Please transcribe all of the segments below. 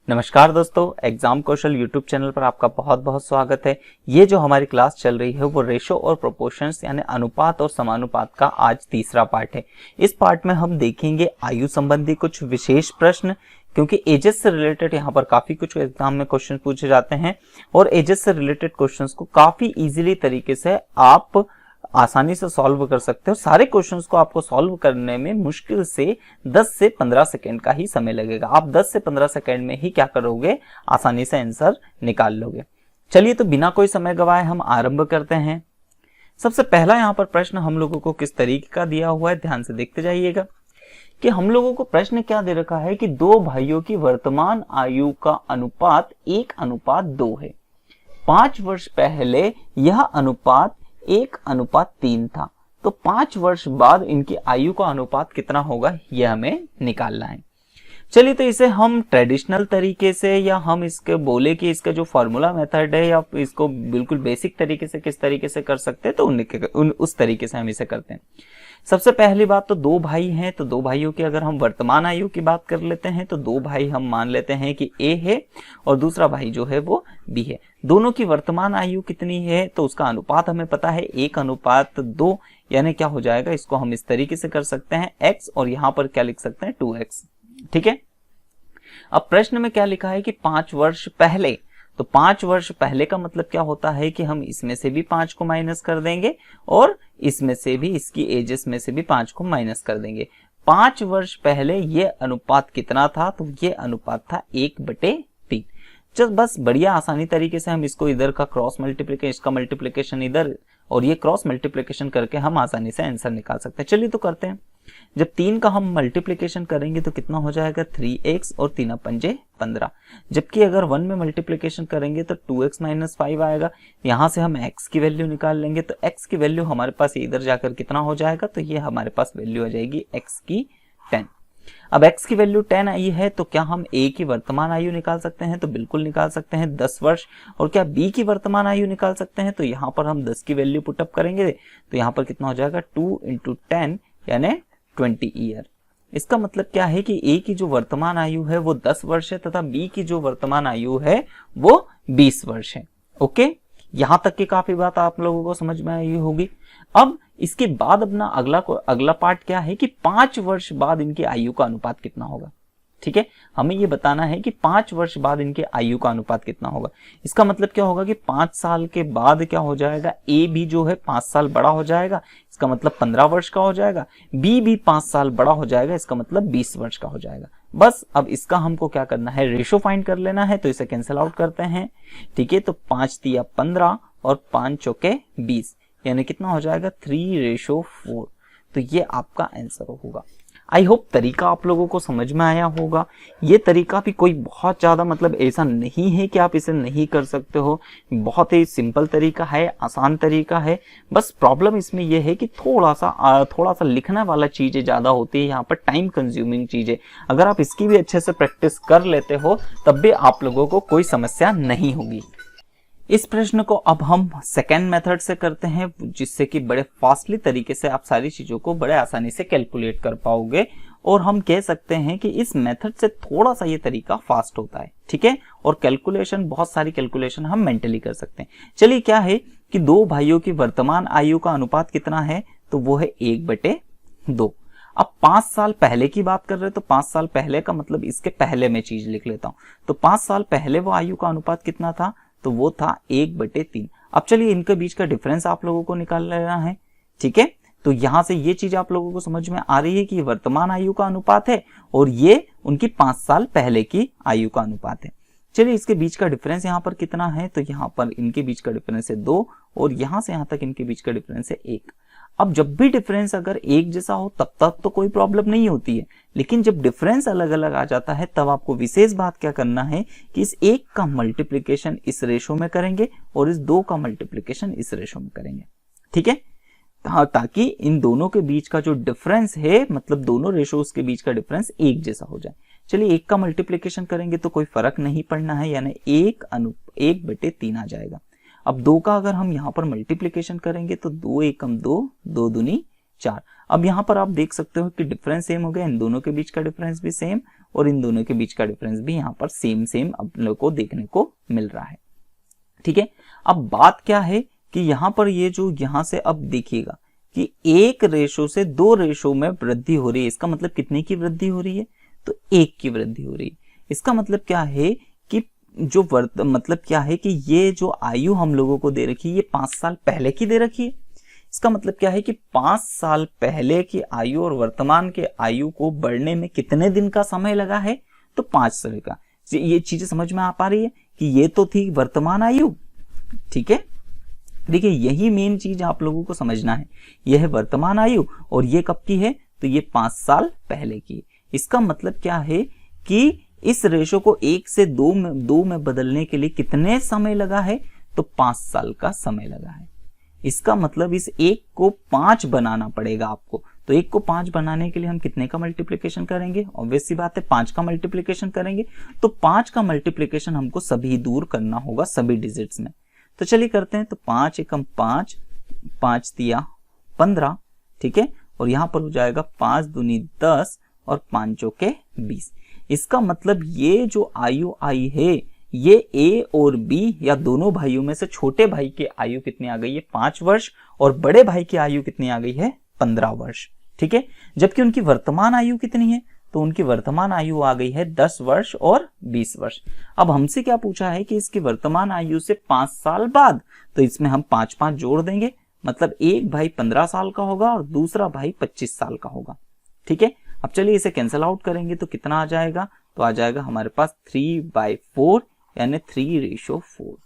नमस्कार दोस्तों, एग्जाम कौशल YouTube channel पर आपका बहुत बहुत स्वागत है। ये जो हमारी क्लास चल रही है वो रेशो और प्रोपोर्शंस यानी अनुपात और समानुपात का आज तीसरा पार्ट है। इस पार्ट में हम देखेंगे आयु संबंधी कुछ विशेष प्रश्न, क्योंकि एजेस से रिलेटेड यहाँ पर काफी कुछ एग्जाम में क्वेश्चन पूछे जाते हैं और एजेस से रिलेटेड क्वेश्चंस को काफी इजीली तरीके से आप आसानी से सॉल्व कर सकते हो। सारे क्वेश्चंस को आपको सॉल्व करने में मुश्किल से 10 से 15 सेकंड का ही समय लगेगा। आप 10 से 15 सेकंड में ही क्या करोगे, आसानी से आंसर निकाल लोगे। चलिए तो बिना कोई समय गवाए हम आरंभ करते हैं। सबसे पहला यहाँ पर प्रश्न हम लोगों को किस तरीके का दिया हुआ है, ध्यान से देखते जाइएगा कि हम लोगों को प्रश्न क्या दे रखा है कि दो भाइयों की वर्तमान आयु का अनुपात 1:2 है। 5 वर्ष पहले यह अनुपात 1:3 था, तो 5 वर्ष बाद इनकी आयु का अनुपात कितना होगा यह हमें निकालना है। चलिए तो इसे हम ट्रेडिशनल तरीके से या हम इसके बोले कि इसका जो फॉर्मूला मेथड है या इसको बिल्कुल बेसिक तरीके से किस तरीके से कर सकते हैं तो उस तरीके से हम इसे करते हैं। सबसे पहली बात तो दो भाई हैं, तो दो भाइयों की अगर हम वर्तमान आयु की बात कर लेते हैं तो दो भाई हम मान लेते हैं कि ए है और दूसरा भाई जो है वो बी है। दोनों की वर्तमान आयु कितनी है तो उसका अनुपात हमें पता है 1:2, यानी क्या हो जाएगा, इसको हम इस तरीके से कर सकते हैं x और यहां पर क्या लिख सकते हैं 2x। ठीक है। अब प्रश्न में क्या लिखा है कि 5 वर्ष पहले, तो 5 वर्ष पहले का मतलब क्या होता है कि हम इसमें से भी 5 को माइनस कर देंगे और इसमें से भी, इसकी एजेस में से भी 5 को माइनस कर देंगे। 5 वर्ष पहले ये अनुपात कितना था, तो ये अनुपात था 1/3। जब बस बढ़िया आसानी तरीके से हम इसको इधर का क्रॉस मल्टीप्लिकेशन, इसका मल्टीप्लिकेशन इधर और ये क्रॉस मल्टीप्लिकेशन करके हम आसानी से आंसर निकाल सकते हैं। चलिए तो करते हैं। जब 3 का हम मल्टीप्लिकेशन करेंगे तो कितना हो जाएगा 3x और 3×5 = 15। जबकि अगर 1 में मल्टीप्लिकेशन करेंगे तो 2x - 5 आएगा। यहां से हम x की वैल्यू निकाल लेंगे तो x की वैल्यू हमारे पास इधर जाकर कितना हो जाएगा, तो ये हमारे पास वैल्यू आ जाएगी x की 10। अब x की वैल्यू 10 आई है तो क्या हम a की वर्तमान आयु निकाल सकते हैं, तो बिल्कुल निकाल सकते हैं 10 वर्ष। और क्या b की वर्तमान आयु निकाल सकते हैं, तो यहाँ पर हम 10 की वैल्यू पुटअप करेंगे तो यहाँ पर कितना हो जाएगा 2 × 10 यानी 20 ईयर। इसका मतलब क्या है कि a की जो वर्तमान आयु है वो 10 वर्ष है तथा b की जो वर्तमान आयु है वो 20 वर्ष है। ओके, यहां तक की काफी बात आप लोगों को समझ में आई होगी। अब इसके बाद अपना अगला पार्ट क्या है कि 5 वर्ष बाद इनकी आयु का अनुपात कितना होगा। ठीक है, हमें ये बताना है कि 5 वर्ष बाद इनके आयु का अनुपात कितना होगा। इसका मतलब क्या होगा कि 5 साल के बाद क्या हो जाएगा, ए भी जो है 5 साल बड़ा हो जाएगा, इसका मतलब 15 वर्ष का हो जाएगा। बी भी 5 साल बड़ा हो जाएगा, इसका मतलब 20 वर्ष का हो जाएगा। बस अब इसका हमको क्या करना है, रेशो फाइंड कर लेना है, तो इसे कैंसिल आउट करते हैं। ठीक है, तो 5 × 15 और 5 × 20 यानी कितना हो जाएगा 3:4। तो ये आपका आंसर होगा। आई होप तरीका आप लोगों को समझ में आया होगा। ये तरीका भी कोई बहुत ज्यादा मतलब ऐसा नहीं है कि आप इसे नहीं कर सकते हो। बहुत ही सिंपल तरीका है, आसान तरीका है। बस प्रॉब्लम इसमें यह है कि थोड़ा सा लिखने वाला चीजें ज्यादा होती है, यहाँ पर टाइम कंज्यूमिंग चीजें। अगर आप इसकी भी अच्छे से प्रैक्टिस कर लेते हो तब भी आप लोगों को कोई समस्या नहीं होगी। इस प्रश्न को अब हम सेकेंड मेथड से करते हैं, जिससे कि बड़े फास्टली तरीके से आप सारी चीजों को बड़े आसानी से कैलकुलेट कर पाओगे। और हम कह सकते हैं कि इस मेथड से थोड़ा सा ये तरीका फास्ट होता है। ठीक है, और कैलकुलेशन, बहुत सारी कैलकुलेशन हम मेंटली कर सकते हैं। चलिए, क्या है कि दो भाइयों की वर्तमान आयु का अनुपात कितना है, तो वो है 1/2। अब 5 साल पहले की बात कर रहे हैं तो 5 साल पहले का मतलब इसके पहले मैं चीज लिख लेता हूं। तो 5 साल पहले वो आयु का अनुपात कितना था, तो वो था 1/3। अब चलिए इनके बीच का डिफरेंस आप लोगों को निकाल लेना है। ठीक है, तो यहां से ये चीज आप लोगों को समझ में आ रही है कि वर्तमान आयु का अनुपात है और ये उनकी 5 साल पहले की आयु का अनुपात है। चलिए इसके बीच का डिफरेंस यहाँ पर कितना है, तो यहाँ पर इनके बीच का डिफरेंस है 2 और यहां से यहां तक इनके बीच का डिफरेंस है 1। अब जब भी डिफरेंस अगर एक जैसा हो तब तक तो कोई प्रॉब्लम नहीं होती है, लेकिन जब डिफरेंस अलग अलग आ जाता है तब आपको विशेष बात क्या करना है कि इस 1 का मल्टीप्लिकेशन इस रेशो में करेंगे और इस 2 का मल्टीप्लिकेशन इस रेशो में करेंगे। ठीक है, हाँ, ताकि इन दोनों के बीच का जो डिफरेंस है, मतलब दोनों रेशोज के बीच का डिफरेंस एक जैसा हो जाए। चलिए 1 का मल्टीप्लिकेशन करेंगे तो कोई फर्क नहीं पड़ना है, यानी 1/3 आ जाएगा। अब 2 का अगर हम यहाँ पर मल्टीप्लिकेशन करेंगे तो 2 × 1 = 2, 2 दूनी 4। अब यहाँ पर आप देख सकते हो कि डिफरेंस सेम हो गया, इन दोनों के बीच का डिफरेंस भी सेम और इन दोनों के बीच का डिफरेंस भी यहाँ पर सेम हम लोग को देखने को मिल रहा है। ठीक है, अब बात क्या है कि यहाँ पर ये जो यहाँ से अब देखिएगा कि 1 रेशो से 2 रेशो में वृद्धि हो रही है। इसका मतलब कितने की वृद्धि हो रही है? तो 1 की वृद्धि हो रही है। इसका मतलब क्या है कि जो मतलब क्या है कि ये जो आयु हम लोगों को दे रखी है ये 5 साल पहले की दे रखी है। इसका मतलब क्या है कि 5 साल पहले की आयु और वर्तमान के आयु को बढ़ने में कितने दिन का समय लगा है? तो 5 साल का। ये चीजें समझ में आ पा रही है कि ये तो थी वर्तमान आयु। ठीक है, देखिए यही मेन चीज आप लोगों को समझना है। यह है वर्तमान आयु और ये कब की है? तो ये 5 साल पहले की। इसका मतलब क्या है कि इस रेशो को 1 से 2 में बदलने के लिए कितने समय लगा है? तो 5 साल का समय लगा है। इसका मतलब इस 1 को 5 बनाना पड़ेगा आपको। तो 1 को 5 बनाने के लिए हम कितने का मल्टीप्लिकेशन करेंगे? ऑब्वियस सी बात है 5 का मल्टीप्लिकेशन करेंगे। तो 5 का मल्टीप्लिकेशन हमको सभी दूर करना होगा, सभी डिजिट्स में। तो चलिए करते हैं। तो 5 एकम 5, 5 तिया 15। ठीक है, और यहां पर हो जाएगा 5 दूनी 10 और 5 चौके 20। इसका मतलब ये जो आयु आई है ये ए और बी या दोनों भाइयों में से छोटे भाई की आयु कितनी आ गई है? 5 वर्ष और बड़े भाई की आयु कितनी आ गई है? 15 वर्ष। ठीक है, जबकि उनकी वर्तमान आयु कितनी है? तो उनकी वर्तमान आयु आ गई है 10 वर्ष और 20 वर्ष। अब हमसे क्या पूछा है कि इसकी वर्तमान आयु से 5 साल बाद, तो इसमें हम 5 जोड़ देंगे। मतलब एक भाई 15 साल का होगा और दूसरा भाई 25 साल का होगा। ठीक है, अब चलिए इसे कैंसिल आउट करेंगे तो कितना आ जाएगा? तो आ जाएगा हमारे पास 3/4 यानी 3:4।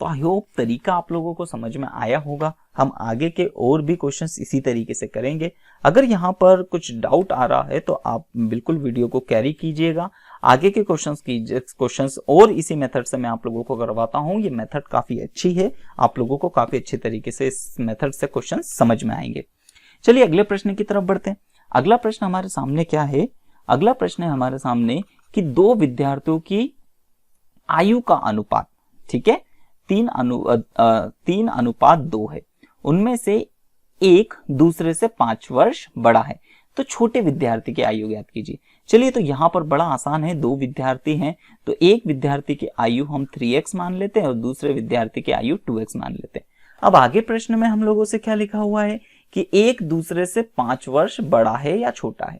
तो आई होप तरीका आप लोगों को समझ में आया होगा। हम आगे के और भी क्वेश्चंस इसी तरीके से करेंगे। अगर यहाँ पर कुछ डाउट आ रहा है तो आप बिल्कुल वीडियो को कैरी कीजिएगा। आगे के क्वेश्चंस और इसी मेथड से मैं आप लोगों को करवाता हूँ। ये मेथड काफी अच्छी है, आप लोगों को काफी अच्छे तरीके से इस मेथड से क्वेश्चन समझ में आएंगे। चलिए अगले प्रश्न की तरफ बढ़ते हैं। अगला प्रश्न हमारे सामने क्या है? अगला प्रश्न है हमारे सामने कि 2 विद्यार्थियों की आयु का अनुपात, ठीक है, 3:2 है। उनमें से एक दूसरे से 5 वर्ष बड़ा है। तो छोटे विद्यार्थी की आयु ज्ञात कीजिए। चलिए तो यहाँ पर बड़ा आसान है। 2 विद्यार्थी हैं तो एक विद्यार्थी की आयु हम 3x मान लेते हैं और दूसरे विद्यार्थी की आयु 2x मान लेते हैं। अब आगे प्रश्न में हम लोगों से क्या लिखा हुआ है कि एक दूसरे से 5 वर्ष बड़ा है या छोटा है।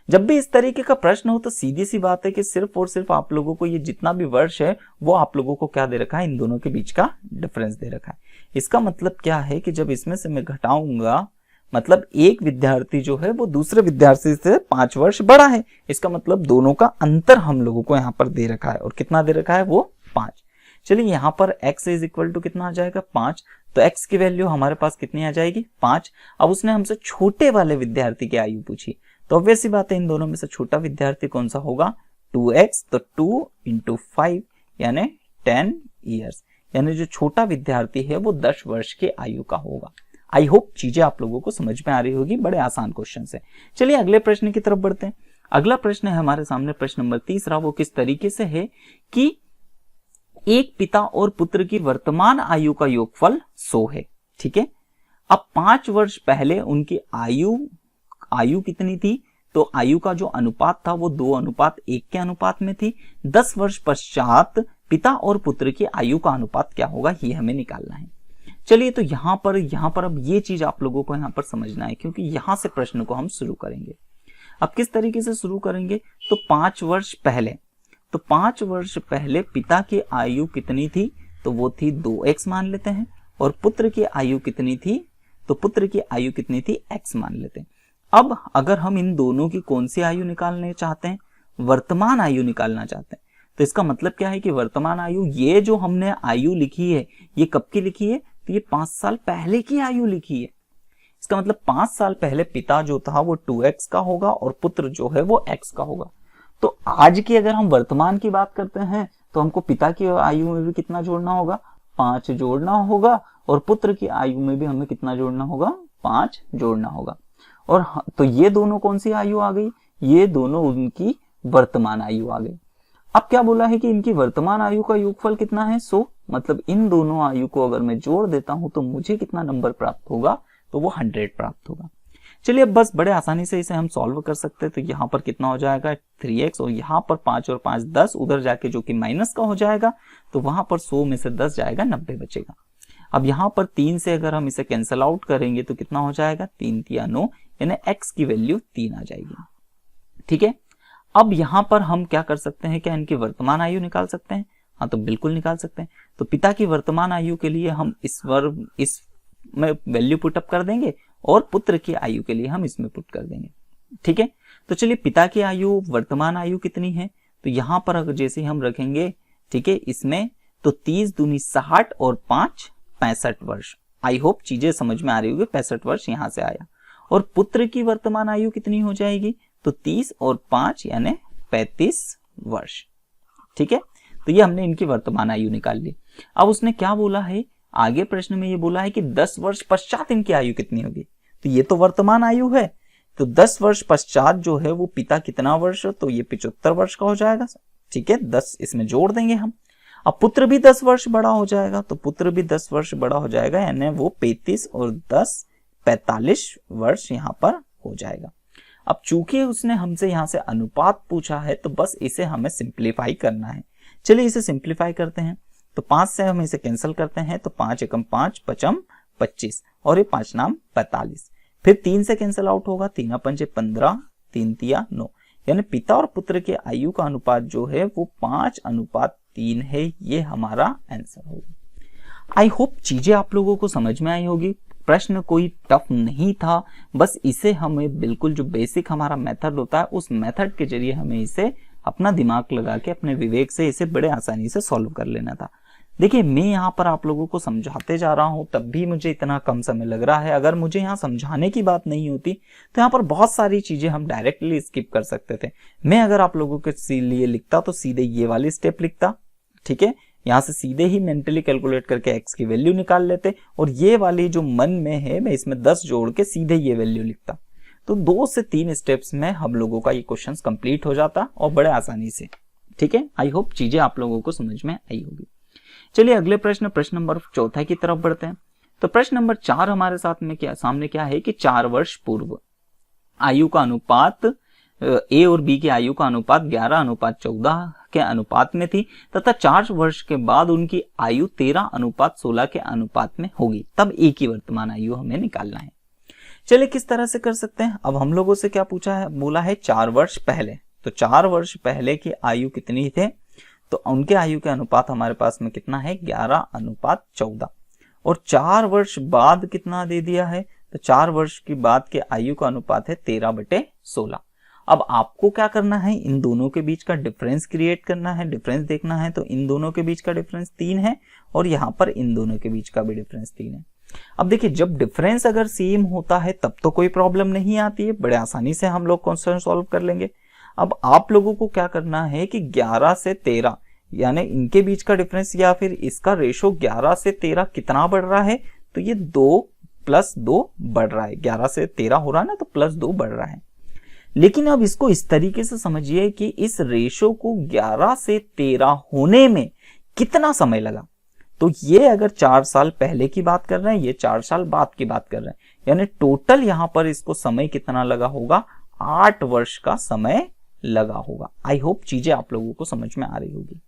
जब भी इस तरीके का प्रश्न हो तो सीधी सी बात है कि सिर्फ और सिर्फ आप लोगों को ये जितना भी वर्ष है वो आप लोगों को क्या दे रखा है? इन दोनों के बीच का डिफरेंस दे रखा है। इसका मतलब क्या है कि जब इसमें से मैं घटाऊंगा, मतलब एक विद्यार्थी जो है वो दूसरे विद्यार्थी से 5 वर्ष बड़ा है। इसका मतलब दोनों का अंतर हम लोगों को यहाँ पर दे रखा है। और कितना दे रखा है? वो 5। चलिए यहाँ पर x इज इक्वल टू कितना आ जाएगा? 5। तो x की वैल्यू हमारे पास कितनी आ जाएगी? 5। अब उसने हमसे छोटे वाले विद्यार्थी की आयु पूछी, तो ऑब्वियस सी बात है इन दोनों में से छोटा विद्यार्थी कौन सा होगा? 2x। तो 2 × 5 यानी 10 ईयर्स, यानी जो छोटा विद्यार्थी है वो 10 वर्ष के आयु का होगा। आई होप चीजें आप लोगों को समझ में आ रही होगी। बड़े आसान क्वेश्चन है। चलिए अगले प्रश्न की तरफ बढ़ते हैं। अगला प्रश्न है हमारे सामने प्रश्न नंबर 3। वो किस तरीके से है कि एक पिता और पुत्र की वर्तमान आयु का योगफल 100 है। ठीक है, अब 5 वर्ष पहले उनकी आयु कितनी थी? तो आयु का जो अनुपात था वो 2:1 के अनुपात में थी। 10 वर्ष पश्चात पिता और पुत्र की आयु का अनुपात क्या होगा, ये हमें निकालना है। चलिए तो यहाँ पर अब ये चीज आप लोगों को यहाँ पर समझना है, क्योंकि यहाँ से प्रश्न को हम शुरू करेंगे। अब किस तरीके से शुरू करेंगे? तो 5 वर्ष पहले, तो 5 वर्ष पहले पिता की आयु कितनी थी? तो वो थी 2x मान लेते हैं। और पुत्र की आयु कितनी थी? तो पुत्र की आयु कितनी थी? x मान लेते हैं। अब अगर हम इन दोनों की कौन सी आयु निकालने चाहते हैं? वर्तमान आयु निकालना चाहते हैं। तो इसका मतलब क्या है कि वर्तमान आयु, ये जो हमने आयु लिखी है ये कब की लिखी है? तो ये 5 साल पहले की आयु लिखी है। इसका मतलब 5 साल पहले पिता जो था वो 2x का होगा और पुत्र जो है वो x का होगा। तो आज की अगर हम वर्तमान की बात करते हैं तो हमको पिता की आयु में भी कितना जोड़ना होगा? 5 जोड़ना होगा। और पुत्र की आयु में भी हमें कितना जोड़ना होगा? 5 जोड़ना होगा। और तो ये दोनों कौन सी आयु आ गई? ये दोनों उनकी वर्तमान आयु आ गई। अब क्या बोला है कि इनकी वर्तमान आयु का योगफल कितना है? 100। मतलब इन दोनों आयु को अगर मैं जोड़ देता हूं तो मुझे कितना नंबर प्राप्त होगा? तो वो 100 प्राप्त होगा। चलिए अब बस बड़े आसानी से इसे हम सॉल्व कर सकते हैं। तो यहाँ पर कितना हो जाएगा 3x, और यहाँ पर 5 और 5 10, उधर जाके जो कि माइनस का हो जाएगा, तो वहां पर 100 में से 10 जाएगा, 90 बचेगा। अब यहाँ पर 3 से अगर हम इसे कैंसिल आउट करेंगे तो कितना हो जाएगा 3 3 9, यानी x की वैल्यू 3 आ जाएगी। ठीक है, अब यहाँ पर हम क्या कर सकते हैं, क्या इनकी वर्तमान आयु निकाल सकते हैं? हाँ, तो बिल्कुल निकाल सकते हैं। तो पिता की वर्तमान आयु के लिए हम इस में वैल्यू पुटअप कर देंगे और पुत्र की आयु के लिए हम इसमें पुट कर देंगे। ठीक है, तो चलिए पिता की आयु, वर्तमान आयु कितनी है, तो यहाँ पर अगर जैसे हम रखेंगे, ठीक है, इसमें तो 30 दूनी 60 और 5 65 वर्ष। आई होप चीजें समझ में आ रही होगी, 65 वर्ष यहां से आया। और पुत्र की वर्तमान आयु कितनी हो जाएगी, तो 30 और 5 यानी 35 वर्ष। ठीक है, तो ये हमने इनकी वर्तमान आयु निकाल ली। अब उसने क्या बोला है, आगे प्रश्न में ये बोला है कि 10 वर्ष पश्चात इनकी आयु कितनी होगी। तो ये तो वर्तमान आयु है, तो 10 वर्ष पश्चात जो है वो पिता कितना वर्ष, तो ये 75 वर्ष का हो जाएगा। ठीक है, 10 इसमें जोड़ देंगे हम। अब पुत्र भी 10 वर्ष बड़ा हो जाएगा, तो पुत्र भी 10 वर्ष बड़ा हो जाएगा, यानी वो 35 और 10 45 वर्ष यहाँ पर हो जाएगा। अब चूंकि उसने हमसे यहाँ से अनुपात पूछा है, तो बस इसे हमें सिंप्लीफाई करना है। चलिए इसे सिंप्लीफाई करते हैं। तो 5 से हम इसे कैंसिल करते हैं, तो 5 एकम 5 पचम 25 और ये 5 नाम 45। फिर 3 से कैंसिल आउट होगा, 3 पंजे 15, 3 तिया 9, यानी पिता और पुत्र के आयु का अनुपात जो है वो 5:3 है। ये हमारा आंसर होगा। आई होप चीजें आप लोगों को समझ में आई होगी। प्रश्न कोई टफ नहीं था, बस इसे हमें बिल्कुल जो बेसिक हमारा मेथड होता है उस मेथड के जरिए हमें इसे अपना दिमाग लगा के अपने विवेक से इसे बड़े आसानी से सॉल्व कर लेना था। देखिए मैं यहाँ पर आप लोगों को समझाते जा रहा हूँ, तब भी मुझे इतना कम समय लग रहा है। अगर मुझे यहाँ समझाने की बात नहीं होती तो यहाँ पर बहुत सारी चीजें हम डायरेक्टली स्किप कर सकते थे। मैं अगर आप लोगों के लिए लिखता तो सीधे ये वाली स्टेप लिखता, ठीक है, यहाँ से सीधे ही मेंटली कैलकुलेट करके x की वैल्यू निकाल लेते, और ये वाली जो मन में है मैं इसमें 10 जोड़ के सीधे ये वैल्यू लिखता। तो 2 से 3 स्टेप्स में हम लोगों का ये क्वेश्चन कंप्लीट हो जाता और बड़े आसानी से। ठीक है, आई होप चीजें आप लोगों को समझ में आई होगी। चलिए अगले प्रश्न नंबर 4 की तरफ बढ़ते हैं। तो प्रश्न नंबर 4 हमारे सामने क्या है कि 4 वर्ष पूर्व आयु का अनुपात ए और बी की आयु का अनुपात 11:14 के अनुपात में थी, तथा 4 वर्ष के बाद उनकी आयु 13:16 के अनुपात में होगी। तब ए की वर्तमान आयु हमें निकालना है। चलिए किस तरह से कर सकते हैं। अब हम लोगों से क्या पूछा है, बोला है 4 वर्ष पहले। तो 4 वर्ष पहले की आयु कितनी थे, तो उनके आयु के अनुपात हमारे पास में कितना है 11:14, और 4 वर्ष बाद कितना दे दिया है, तो 4 वर्ष की बाद के आयु का अनुपात है 13/16। अब आपको क्या करना है, इन दोनों के बीच का डिफरेंस क्रिएट करना है, डिफरेंस देखना है। तो इन दोनों के बीच का डिफरेंस 3 है और यहाँ पर इन दोनों के बीच का भी डिफरेंस 3 है। अब देखिए जब डिफरेंस अगर सेम होता है तब तो कोई प्रॉब्लम नहीं आती है, बड़े आसानी से हम लोग क्वेश्चन सॉल्व कर लेंगे। अब आप लोगों को क्या करना है कि 11 से 13 यानी इनके बीच का डिफरेंस या फिर इसका रेशो 11 से 13 कितना बढ़ रहा है, तो ये 2 + 2 बढ़ रहा है। 11 से 13 हो रहा है ना, तो +2 बढ़ रहा है। लेकिन अब इसको इस तरीके से समझिए कि इस रेशो को 11 से 13 होने में कितना समय लगा। तो ये अगर 4 साल पहले की बात कर रहे हैं, ये 4 साल बाद की बात कर रहे हैं, यानी टोटल यहां पर इसको समय कितना लगा होगा, 8 वर्ष का समय लगा होगा। आई होप चीजें आप लोगों को समझ में आ रही होगी।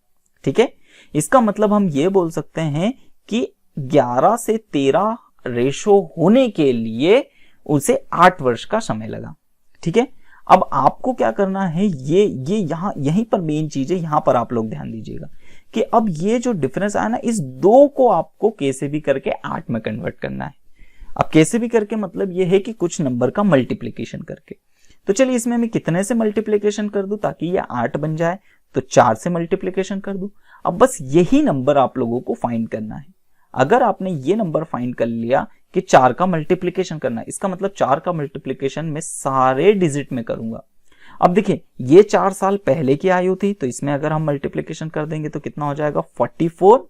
ठीक है, इसका मतलब हम ये बोल सकते हैं कि 11 से 13 रेशो होने के लिए उसे 8 वर्ष का समय लगा। ठीक है, अब आपको क्या करना है, ये यहीं पर मेन चीज है, यहां पर आप लोग ध्यान दीजिएगा कि अब ये जो डिफरेंस आया ना, इस 2 को आपको कैसे भी करके 8 में कन्वर्ट करना है। अब कैसे भी करके मतलब ये है कि कुछ नंबर का मल्टीप्लीकेशन करके। तो चलिए इसमें मैं कितने से मल्टीप्लीकेशन कर दूं ताकि ये 8 बन जाए, तो 4 से मल्टीप्लीकेशन कर दूं। अब बस यही नंबर आप लोगों को फाइंड करना है। अगर आपने ये नंबर फाइंड कर लिया कि 4 का मल्टीप्लीकेशन करना है, इसका मतलब 4 का मल्टीप्लीकेशन मैं सारे डिजिट में करूंगा। अब देखिए ये 4 साल पहले की आयु थी, तो इसमें अगर हम मल्टीप्लीकेशन कर देंगे तो कितना हो जाएगा 44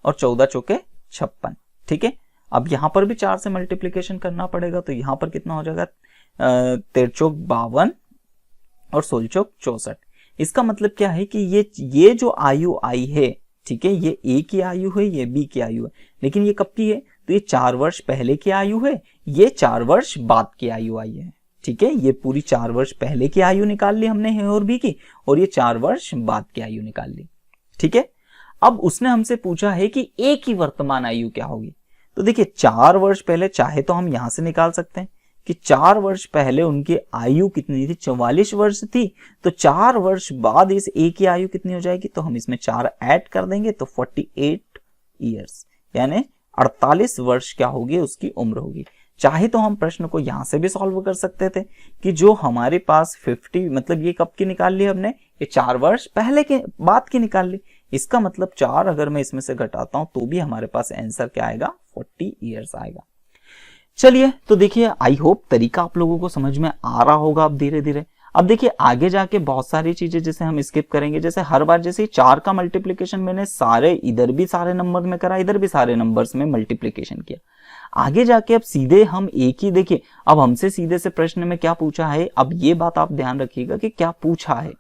और 14 चौके 56। ठीक है, अब यहां पर भी 4 से मल्टीप्लीकेशन करना पड़ेगा, तो यहां पर कितना हो जाएगा 13 चौक 52 और 16 चौक 64। इसका मतलब क्या है कि ये जो आयु आई है, ठीक है, ये ए की आयु है, ये बी की आयु है, लेकिन ये कब की है, तो ये 4 वर्ष पहले की आयु है, ये 4 वर्ष बाद की आयु आई है। ठीक है, ये पूरी 4 वर्ष पहले की आयु निकाल ली हमने ए और बी की, और ये 4 वर्ष बाद की आयु निकाल ली। ठीक है, अब उसने हमसे पूछा है कि ए की वर्तमान आयु क्या होगी। तो देखिए 4 वर्ष पहले, चाहे तो हम यहां से निकाल सकते हैं कि 4 वर्ष पहले उनकी आयु कितनी थी, 44 वर्ष थी। तो 4 वर्ष बाद इस ए की आयु कितनी हो जाएगी, तो हम इसमें 4 ऐड कर देंगे तो 48 ईयर्स, यानी 48 वर्ष क्या होगी, उसकी उम्र होगी। चाहे तो हम प्रश्न को यहां से भी सॉल्व कर सकते थे कि जो हमारे पास 50, मतलब ये कब की निकाल ली हमने, ये 4 वर्ष पहले के बाद की निकाल ली। इसका मतलब 4 अगर मैं इसमें से घटाता हूं तो भी हमारे पास आंसर क्या आएगा, 40 ईयर्स आएगा। चलिए, तो देखिए आई होप तरीका आप लोगों को समझ में आ रहा होगा अब धीरे धीरे। अब देखिए आगे जाके बहुत सारी चीजें जैसे हम स्किप करेंगे, जैसे हर बार जैसे 4 का मल्टीप्लिकेशन मैंने सारे, इधर भी सारे नंबर में करा, इधर भी सारे नंबर्स में मल्टीप्लिकेशन किया। आगे जाके अब सीधे हम एक ही, देखिए अब हमसे सीधे से प्रश्न में क्या पूछा है, अब ये बात आप ध्यान रखिएगा कि क्या पूछा है।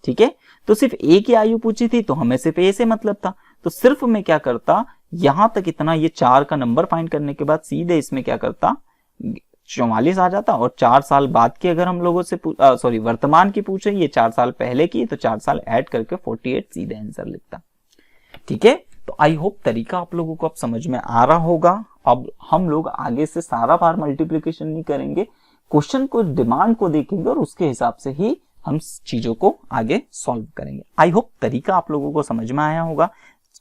ठीक है, तो सिर्फ ए की आयु पूछी थी तो हमें सिर्फ ए से मतलब था, तो सिर्फ मैं क्या करता, यहां तक इतना, ये 4 का नंबर फाइंड करने के बाद सीधे इसमें क्या करता, 44 आ जाता, और 4 साल बाद की अगर हम लोगों से सॉरी वर्तमान की पूछे, ये 4 साल पहले की, तो 4 साल ऐड करके 48 सीधे आंसर लिखता। ठीक है, तो आई होप तरीका आप लोगों को अब समझ में आ रहा होगा। अब हम लोग आगे से सारा बार मल्टीप्लिकेशन नहीं करेंगे, क्वेश्चन को, डिमांड को देखेंगे और उसके हिसाब से ही हम चीजों को आगे सॉल्व करेंगे। आई होप तरीका आप लोगों को समझ में आया होगा।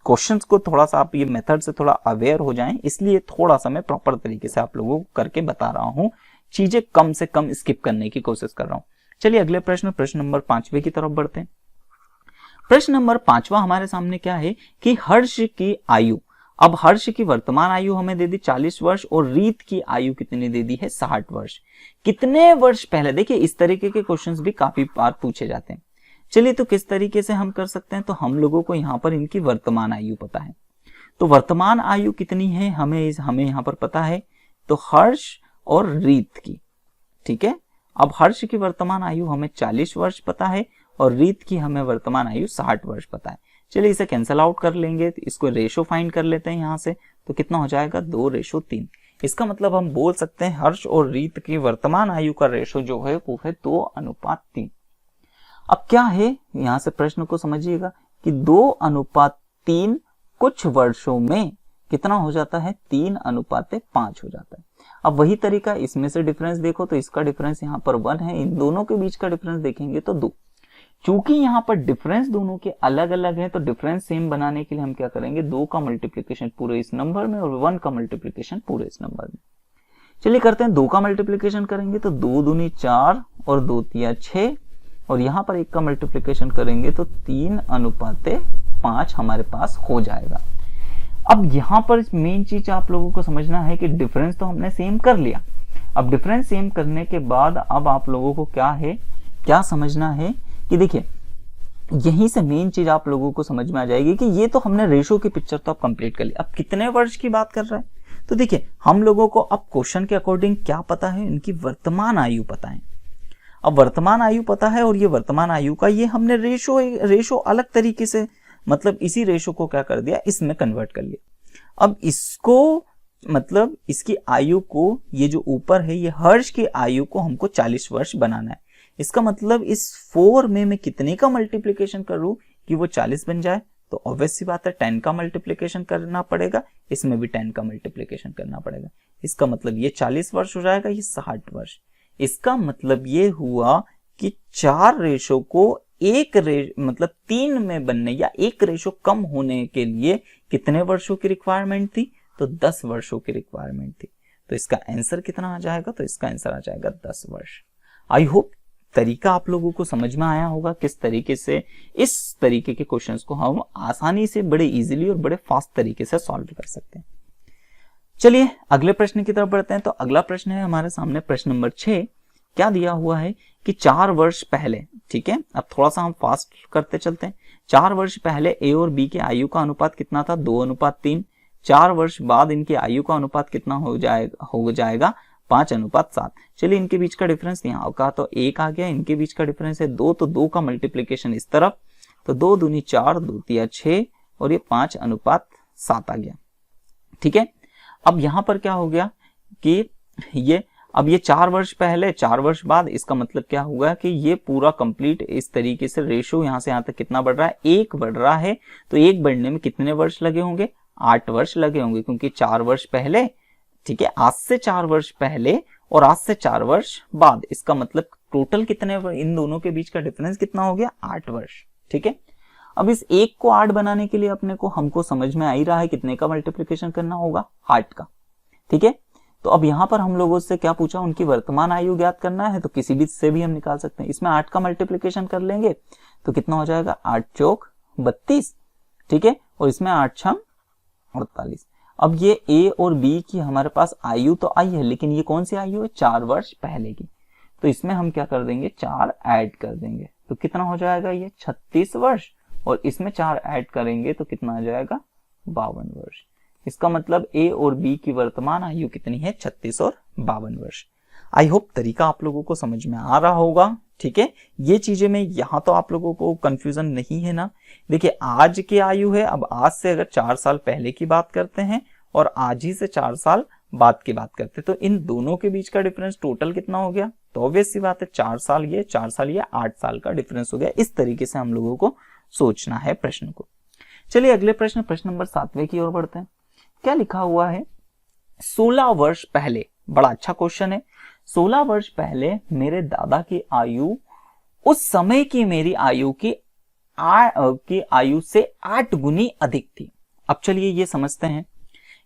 क्वेश्चंस को थोड़ा सा आप ये मेथड से थोड़ा अवेयर हो जाएं, इसलिए थोड़ा सा मैं प्रॉपर तरीके से आप लोगों को करके बता रहा हूं, चीजें कम से कम स्किप करने की कोशिश कर रहा हूं। चलिए अगले प्रश्न नंबर 5वें की तरफ बढ़ते हैं। प्रश्न नंबर 5वां हमारे सामने क्या है कि हर्ष की आयु, अब हर्ष की वर्तमान आयु हमें दे दी 40 वर्ष और रीत की आयु कितनी दे दी है, 60 वर्ष। कितने वर्ष पहले, देखिए इस तरीके के क्वेश्चंस भी काफी बार पूछे जाते हैं। चलिए तो किस तरीके से हम कर सकते हैं, तो हम लोगों को यहाँ पर इनकी वर्तमान आयु पता है, तो वर्तमान आयु कितनी है हमें यहाँ पर पता है, तो हर्ष और रीत की। ठीक है, अब हर्ष की वर्तमान आयु हमें 40 वर्ष पता है और रीत की हमें वर्तमान आयु 60 वर्ष पता है। चलिए इसे कैंसिल आउट कर लेंगे, इसको रेशो फाइंड कर लेते हैं यहाँ से, तो कितना हो जाएगा, 2:3। इसका मतलब हम बोल सकते हैं हर्ष और रीत की वर्तमान आयु का रेशो जो है वो है 2:3। अब क्या है, यहां से प्रश्न को समझिएगा कि 2:3 कुछ वर्षों में कितना हो जाता है, 3:5 हो जाता है। अब वही तरीका, इसमें से डिफरेंस देखो तो इसका डिफरेंस यहाँ पर 1 है, इन दोनों के बीच का डिफरेंस देखेंगे तो 2। चूंकि यहाँ पर डिफरेंस दोनों के अलग अलग है, तो डिफरेंस सेम बनाने के लिए हम क्या करेंगे, 2 का मल्टीप्लिकेशन पूरे इस नंबर में और 1 का मल्टीप्लिकेशन पूरे इस नंबर में। चलिए करते हैं, 2 का मल्टीप्लिकेशन करेंगे तो 2 दूनी 4 और 2 तिया 6, और यहाँ पर 1 का मल्टीप्लिकेशन करेंगे तो 3:5 हमारे पास हो जाएगा। अब यहाँ पर मेन चीज आप लोगों को समझना है कि डिफरेंस तो हमने सेम कर लिया। अब डिफरेंस सेम करने के बाद अब आप लोगों को क्या है, क्या समझना है कि देखिए यहीं से मेन चीज आप लोगों को समझ में आ जाएगी कि ये तो हमने रेशो की पिक्चर तो अब कंप्लीट कर ली। अब कितने वर्ष की बात कर रहा है, तो देखिए हम लोगों को अब क्वेश्चन के अकॉर्डिंग क्या पता है, इनकी वर्तमान आयु पता है। अब वर्तमान आयु पता है और ये वर्तमान आयु का ये हमने रेशो अलग तरीके से, मतलब इसी रेशो को क्या कर दिया, इसमें कन्वर्ट कर लिया। अब इसको मतलब इसकी आयु को, ये जो ऊपर है ये हर्ष की आयु को हमको 40 वर्ष बनाना है। इसका मतलब इस 4 में मैं कितने का मल्टीप्लिकेशन करूं कि वो 40 बन जाए, तो ऑब्वियस सी बात है 10 का मल्टीप्लिकेशन करना पड़ेगा, इसमें भी 10 का मल्टीप्लिकेशन करना पड़ेगा। इसका मतलब ये 40 वर्ष हो जाएगा, ये 60 वर्ष। इसका मतलब ये हुआ कि 4 रेशो को मतलब 3 में बनने या 1 रेशो कम होने के लिए कितने वर्षों की रिक्वायरमेंट थी, तो 10 वर्षों की रिक्वायरमेंट थी। तो इसका आंसर कितना आ जाएगा, तो इसका आंसर आ जाएगा 10 वर्ष। आई होप तरीका आप लोगों को समझ में आया होगा, किस तरीके से इस तरीके के क्वेश्चंस को हम आसानी से, बड़े इजीली और बड़े फास्ट तरीके से सॉल्व कर सकते हैं। चलिए अगले प्रश्न की तरफ बढ़ते हैं। तो अगला प्रश्न है हमारे सामने प्रश्न नंबर 6। क्या दिया हुआ है कि 4 वर्ष पहले, ठीक है, अब थोड़ा सा हम फास्ट करते चलते हैं। 4 वर्ष पहले ए और बी के आयु का अनुपात कितना था, 2:3। 4 वर्ष बाद इनकी आयु का अनुपात कितना हो जाएगा 5:7। चलिए इनके बीच का डिफरेंस यहाँ का तो 1 आ गया, इनके बीच का डिफरेंस है 2, तो 2 का मल्टीप्लिकेशन इस तरफ, तो 2 दूनी 4, 2 तिया 6 और ये 5:7 आ गया। ठीक है, अब यहाँ पर क्या हो गया कि ये अब ये 4 वर्ष पहले 4 वर्ष बाद, इसका मतलब क्या हुआ कि ये पूरा कंप्लीट इस तरीके से रेशो यहाँ से यहाँ तक कितना बढ़ रहा है, 1 बढ़ रहा है। तो 1 बढ़ने में कितने वर्ष लगे होंगे, 8 वर्ष लगे होंगे, क्योंकि 4 वर्ष पहले, ठीक है, आज से 4 वर्ष पहले और आज से 4 वर्ष बाद, इसका मतलब टोटल कितने, इन दोनों के बीच का डिफरेंस कितना हो गया, 8 वर्ष। ठीक है, अब इस 1 को 8 बनाने के लिए अपने को, हमको समझ में आ ही रहा है कितने का मल्टीप्लिकेशन करना होगा, 8 का। ठीक है, तो अब यहाँ पर हम लोगों से क्या पूछा, उनकी वर्तमान आयु ज्ञात करना है, तो किसी भी से भी हम निकाल सकते हैं। इसमें 8 का मल्टीप्लिकेशन कर लेंगे तो कितना हो जाएगा, 8 चौक 32, ठीक है, और इसमें 8 छम 48। अब ये ए और बी की हमारे पास आयु तो आई है, लेकिन ये कौन सी आयु है, 4 वर्ष पहले की। तो इसमें हम क्या कर देंगे, 4 ऐड कर देंगे, तो कितना हो जाएगा, ये 36 वर्ष, और इसमें 4 ऐड करेंगे तो कितना आ जाएगा, 52 वर्ष। इसका मतलब ए और बी की वर्तमान आयु कितनी है, 36 और 52 वर्ष। आई होप तरीका आप लोगों को समझ में आ रहा होगा। ठीक है, ये चीजें में यहाँ तो आप लोगों को कंफ्यूजन नहीं है ना। देखिए, आज की आयु है, अब आज से अगर 4 साल पहले की बात करते हैं और आज ही से 4 साल बाद की बात करते हैं, तो इन दोनों के बीच का डिफरेंस टोटल कितना हो गया, तो ऑब्वियस सी बात है 4 साल ये 4 साल ये 8 साल का डिफरेंस हो गया। इस तरीके से हम लोगों को सोचना है प्रश्न को। चलिए अगले प्रश्न नंबर 7वें की ओर बढ़ते हैं। क्या लिखा हुआ है, 16 वर्ष पहले, बड़ा अच्छा क्वेश्चन है, 16 वर्ष पहले मेरे दादा की आयु उस समय की मेरी आयु की आयु से 8 गुनी अधिक थी। अब चलिए ये समझते हैं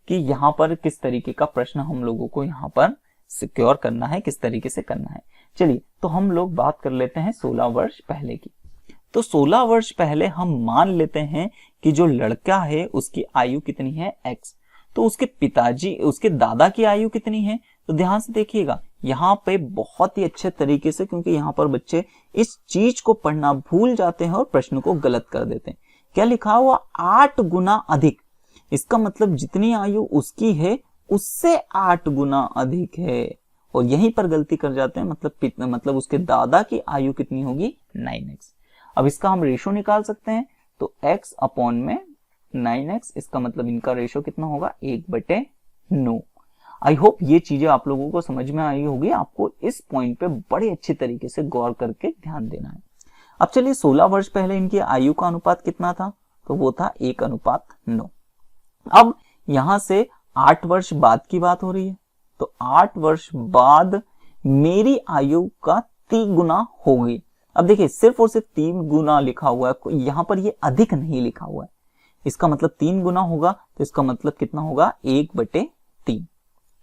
कि यहाँ पर किस तरीके का प्रश्न हम लोगों को यहाँ पर सिक्योर करना है, किस तरीके से करना है। चलिए तो हम लोग बात कर लेते हैं 16 वर्ष पहले की। तो 16 वर्ष पहले हम मान लेते हैं कि जो लड़का है उसकी आयु कितनी है, x। तो उसके पिताजी, उसके दादा की आयु कितनी है, तो ध्यान से देखिएगा यहाँ पे बहुत ही अच्छे तरीके से, क्योंकि यहाँ पर बच्चे इस चीज को पढ़ना भूल जाते हैं और प्रश्न को गलत कर देते हैं। क्या लिखा हुआ, 8 गुना अधिक, इसका मतलब जितनी आयु उसकी है उससे 8 गुना अधिक है, और यहीं पर गलती कर जाते हैं, मतलब उसके दादा की आयु कितनी होगी, 9x। अब इसका हम रेशो निकाल सकते हैं, तो x अपॉन में 9x, इसका मतलब इनका रेशो कितना होगा, 1/9। आई होप ये चीजें आप लोगों को समझ में आई होगी। आपको इस पॉइंट पे बड़े अच्छे तरीके से गौर करके ध्यान देना है। अब चलिए 16 वर्ष पहले इनकी आयु का अनुपात कितना था, तो वो था 1:9। अब यहां से 8 वर्ष बाद की बात हो रही है, तो 8 वर्ष बाद मेरी आयु का 3 गुना होगी। अब देखिए सिर्फ और सिर्फ 3 गुना लिखा हुआ है, यहां पर ये अधिक नहीं लिखा हुआ है, इसका मतलब 3 गुना होगा, तो इसका मतलब कितना होगा, 1/3।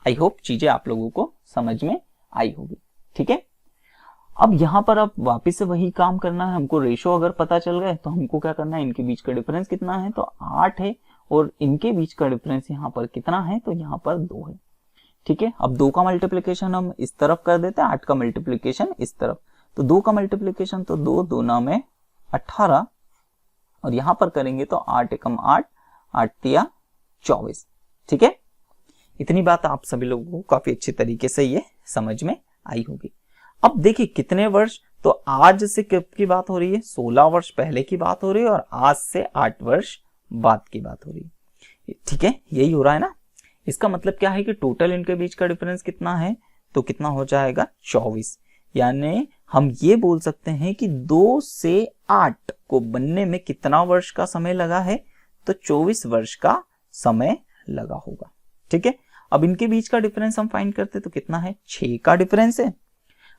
आई होप चीजें आप लोगों को समझ में आई होगी। ठीक है, अब यहां पर अब वापिस से वही काम करना है हमको। रेशो अगर पता चल गए तो हमको क्या करना है, इनके बीच का डिफरेंस कितना है, तो 8 है, और इनके बीच का डिफरेंस यहाँ पर कितना है, तो यहाँ पर 2 है। ठीक है, अब 2 का मल्टीप्लीकेशन हम इस तरफ कर देते हैं, 8 का मल्टीप्लीकेशन इस तरफ, तो 2 का मल्टीप्लीकेशन तो 2 दूना में 18, और यहां पर करेंगे तो 8 एकम 8, 8 तिया 24। ठीक है, इतनी बात आप सभी लोगों को काफी अच्छे तरीके से ये समझ में आई होगी। अब देखिए कितने वर्ष, तो आज से कब की बात हो रही है, 16 वर्ष पहले की बात हो रही है, और आज से 8 वर्ष बाद की बात हो रही है। ठीक है, यही हो रहा है ना। इसका मतलब क्या है कि टोटल इनके बीच का डिफरेंस कितना है, तो कितना हो जाएगा, 24। यानी हम ये बोल सकते हैं कि 2 से 8 को बनने में कितना वर्ष का समय लगा है, तो 24 वर्ष का समय लगा होगा। ठीक है, अब इनके बीच का डिफरेंस हम फाइंड करते तो कितना है, 6 का डिफरेंस है।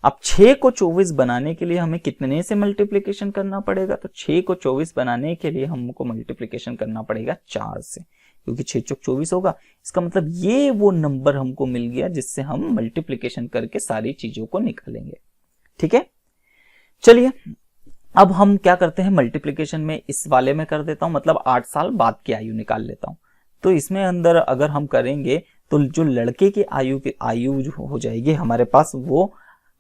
अब 6 को 24 बनाने के लिए हमें कितने से मल्टीप्लिकेशन करना पड़ेगा, तो 6 को 24 बनाने के लिए हमको मल्टीप्लिकेशन करना पड़ेगा 4 से, क्योंकि 6 चौक 24 होगा। इसका मतलब ये वो नंबर हमको मिल गया जिससे हम मल्टीप्लिकेशन करके सारी चीजों को निकालेंगे। ठीक है, चलिए अब हम क्या करते हैं, मल्टीप्लिकेशन में इस वाले में कर देता हूं, मतलब 8 साल बाद की आयु निकाल लेता हूं। तो इसमें अंदर अगर हम करेंगे तो जो लड़के की आयु जो हो जाएगी हमारे पास, वो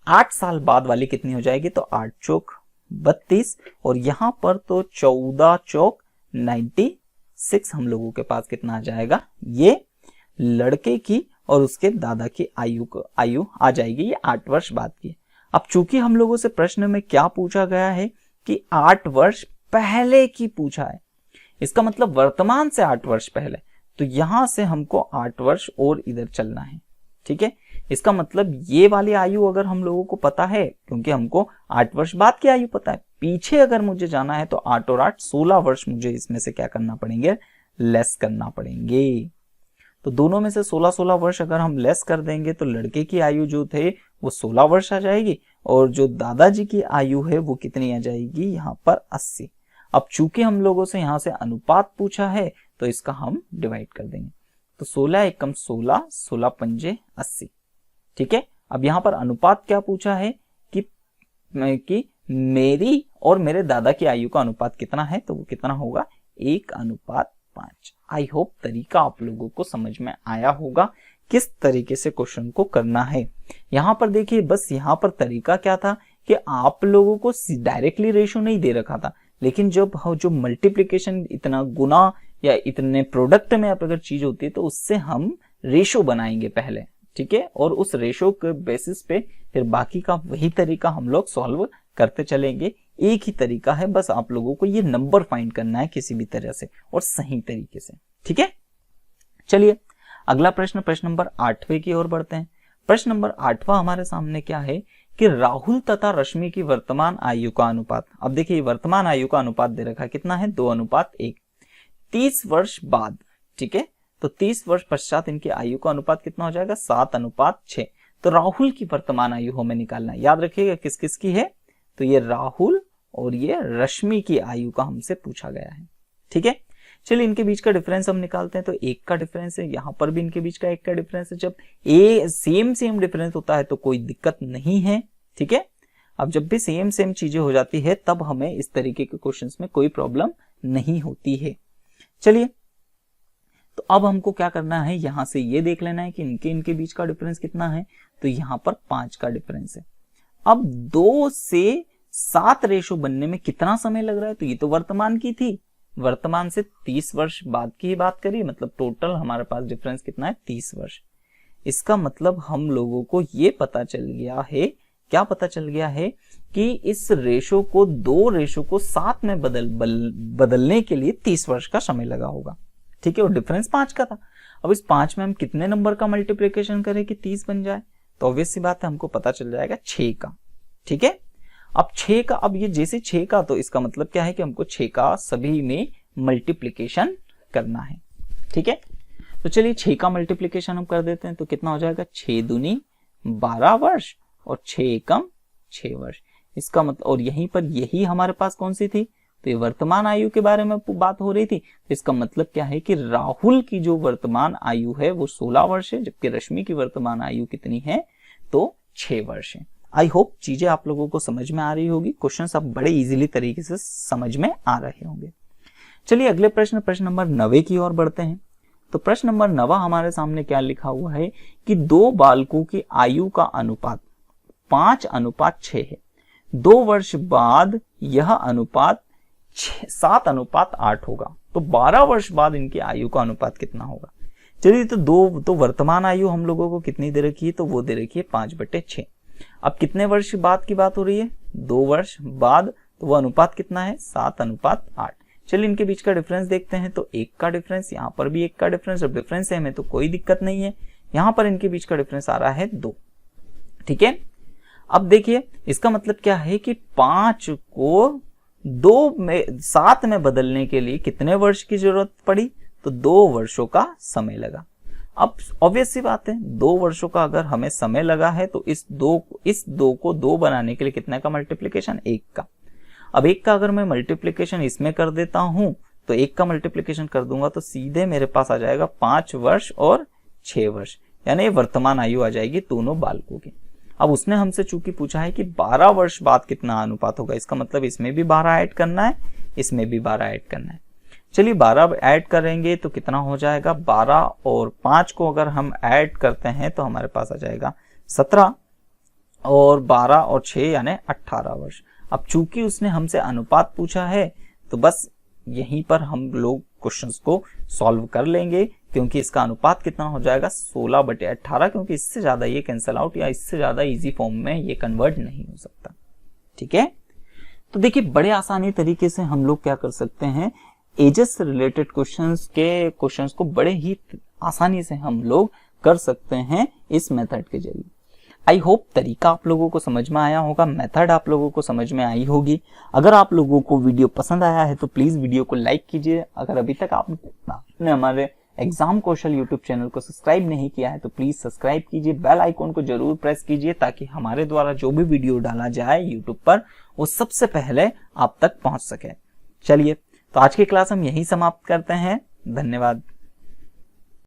8 साल बाद वाली कितनी हो जाएगी, तो 8 चौक 32, और यहां पर तो 14 चौक 96 हम लोगों के पास कितना आ जाएगा, ये लड़के की और उसके दादा की आयु आ जाएगी, ये 8 वर्ष बाद की। अब चूंकि हम लोगों से प्रश्न में क्या पूछा गया है कि 8 वर्ष पहले की पूछा है, इसका मतलब वर्तमान से 8 वर्ष पहले, तो यहां से हमको 8 वर्ष और इधर चलना है। ठीक है, इसका मतलब ये वाली आयु अगर हम लोगों को पता है, क्योंकि हमको 8 वर्ष बाद की आयु पता है, पीछे अगर मुझे जाना है तो 8 और 8 16 वर्ष मुझे इसमें से क्या करना पड़ेंगे, लेस करना पड़ेंगे। तो दोनों में से 16-16 वर्ष अगर हम लेस कर देंगे तो लड़के की आयु जो थे वो 16 वर्ष आ जाएगी, और जो दादाजी की आयु है वो कितनी आ जाएगी, यहाँ पर 80। अब चूंकि हम लोगों से यहाँ से अनुपात पूछा है तो इसका हम डिवाइड कर देंगे। तो 16 एकम 16, 16 पंजे 80। ठीक है, अब यहाँ पर अनुपात क्या पूछा है कि मेरी और मेरे दादा की आयु का अनुपात कितना है, तो वो कितना होगा, 1:5। आई होप तरीका आप लोगों को समझ में आया होगा किस तरीके से क्वेश्चन को करना है। यहाँ पर देखिए, बस यहाँ पर तरीका क्या था कि आप लोगों को डायरेक्टली रेशो नहीं दे रखा था, लेकिन जब जो मल्टीप्लिकेशन, इतना गुना या इतने प्रोडक्ट में अगर चीज होती है तो उससे हम रेशो बनाएंगे पहले। ठीक है, और उस रेशो के बेसिस पे फिर बाकी का वही तरीका हम लोग सॉल्व करते चलेंगे। एक ही तरीका है, बस आप लोगों को ये नंबर फाइंड करना है किसी भी तरह से और सही तरीके से। ठीक है, चलिए अगला प्रश्न नंबर 8वें की ओर बढ़ते हैं। प्रश्न नंबर 8वां हमारे सामने क्या है कि राहुल तथा रश्मि की वर्तमान आयु का अनुपात। अब देखिए वर्तमान आयु का अनुपात दे रखा है, कितना है, 2:1। 30 वर्ष बाद, ठीक है, तो 30 वर्ष पश्चात इनकी आयु का अनुपात कितना हो जाएगा, 7:6। तो राहुल की वर्तमान आयु हमें निकालना है। याद रखिएगा किस किस की है, तो ये राहुल और ये रश्मि की आयु का हमसे पूछा गया है। ठीक है, चलिए इनके बीच का डिफरेंस हम निकालते हैं। तो 1 का डिफरेंस है, यहाँ पर भी इनके बीच का 1 का डिफरेंस है। जब सेम डिफरेंस होता है तो कोई दिक्कत नहीं है। ठीक है, अब जब भी सेम चीजें हो जाती है तब हमें इस तरीके के क्वेश्चंस में कोई प्रॉब्लम नहीं होती है। चलिए, तो अब हमको क्या करना है, यहां से ये देख लेना है कि इनके बीच का डिफरेंस कितना है। तो यहाँ पर 5 का डिफरेंस है। अब 2 से 7 रेशो बनने में कितना समय लग रहा है, तो ये तो वर्तमान की थी, वर्तमान से 30 वर्ष बाद की ही बात करिए, मतलब टोटल हमारे पास डिफरेंस कितना है, 30 वर्ष। इसका मतलब हम लोगों को ये पता चल गया है, क्या पता चल गया है कि इस रेशो को 2 रेशो को 7 में बदलने के लिए 30 वर्ष का समय लगा होगा। ठीक है, और डिफरेंस 5 का था। अब इस 5 में हम कितने नंबर का मल्टीप्लिकेशन करें कि 30 बन जाए, तो ऑब्वियस सी बात है हमको पता चल जाएगा 6 का। ठीक है, अब 6 का, अब ये जैसे 6 का, तो इसका मतलब क्या है कि हमको 6 का सभी में मल्टीप्लिकेशन करना है। ठीक है, तो चलिए 6 का मल्टीप्लिकेशन हम कर देते हैं। तो कितना हो जाएगा, 6 दूनी 12 वर्ष और 6 एकम 6 वर्ष। इसका मतलब, और यहीं पर यही हमारे पास कौन सी थी, तो ये वर्तमान आयु के बारे में बात हो रही थी। तो इसका मतलब क्या है कि राहुल की जो वर्तमान आयु है वो 16 वर्ष है, जबकि रश्मि की वर्तमान आयु कितनी है, तो 6 वर्ष है। आई होप चीजें आप लोगों को समझ में आ रही होगी, क्वेश्चंस अब बड़े इजीली तरीके से समझ में आ रहे होंगे। चलिए अगले प्रश्न नंबर 9 की ओर बढ़ते हैं। तो प्रश्न नंबर 9 हमारे सामने क्या लिखा हुआ है कि 2 बालकों की आयु का अनुपात 5:6 है। 2 वर्ष बाद यह अनुपात 7:8 होगा। तो 12 वर्ष बाद इनकी आयु का अनुपात कितना होगा। चलिए, तो वर्तमान आयु हम लोगों को कितनी दे रखी है, तो वो दे रखी है 5/6। अब कितने वर्ष बाद की बात हो रही है, 2 वर्ष बाद, तो वो अनुपात कितना है, 7:8। चलिए इनके बीच का डिफरेंस देखते हैं। तो 1 का डिफरेंस, यहाँ पर भी 1 का डिफरेंस, और डिफरेंस है हमें तो कोई दिक्कत नहीं है। यहाँ पर इनके बीच का डिफरेंस आ रहा है 2। ठीक है, अब देखिए इसका मतलब क्या है कि 5 को 7 में बदलने के लिए कितने वर्ष की जरूरत पड़ी, तो 2 वर्षों का समय लगा। अब ऑब्वियस सी बात है, 2 वर्षों का अगर हमें समय लगा है तो इस 2 को 2 बनाने के लिए कितने का मल्टीप्लिकेशन, 1 का। अब 1 का अगर मैं मल्टीप्लिकेशन इसमें कर देता हूं, तो 1 का मल्टीप्लिकेशन कर दूंगा तो सीधे मेरे पास आ जाएगा 5 वर्ष और 6 वर्ष, यानी वर्तमान आयु आ जाएगी दोनों बालकों की। अब उसने हमसे चूंकि पूछा है कि 12 वर्ष बाद कितना अनुपात होगा, इसका मतलब इसमें भी 12 ऐड करना है, इसमें भी 12 ऐड करना है। चलिए 12 ऐड करेंगे तो कितना हो जाएगा, 12 और 5 को अगर हम ऐड करते हैं तो हमारे पास आ जाएगा 17, और 12 और 6 यानी 18 वर्ष। अब चूंकि उसने हमसे अनुपात पूछा है तो बस यहीं पर हम लोग क्वेश्चंस को सॉल्व कर लेंगे, क्योंकि इसका अनुपात कितना हो जाएगा, 16/18, क्योंकि इससे ज्यादा ये कैंसल आउट या इससे ज्यादा इजी फॉर्म में ये कन्वर्ट नहीं हो सकता। ठीक है, तो देखिए बड़े आसानी तरीके से हम लोग क्या कर सकते हैं, एजेस से रिलेटेड क्वेश्चंस को बड़े ही आसानी से हम लोग कर सकते हैं इस मेथड के जरिए। आई होप तरीका आप लोगों को समझ में आया होगा, मेथड आप लोगों को समझ में आई होगी। अगर आप लोगों को वीडियो पसंद आया है तो प्लीज वीडियो को लाइक कीजिए। अगर अभी तक आपने हमारे एग्जाम कौशल यूट्यूब चैनल को सब्सक्राइब नहीं किया है तो प्लीज सब्सक्राइब कीजिए, बेल आइकॉन को जरूर प्रेस कीजिए ताकि हमारे द्वारा जो भी वीडियो डाला जाए यूट्यूब पर वो सबसे पहले आप तक पहुंच सके। चलिए, तो आज की क्लास हम यही समाप्त करते हैं। धन्यवाद।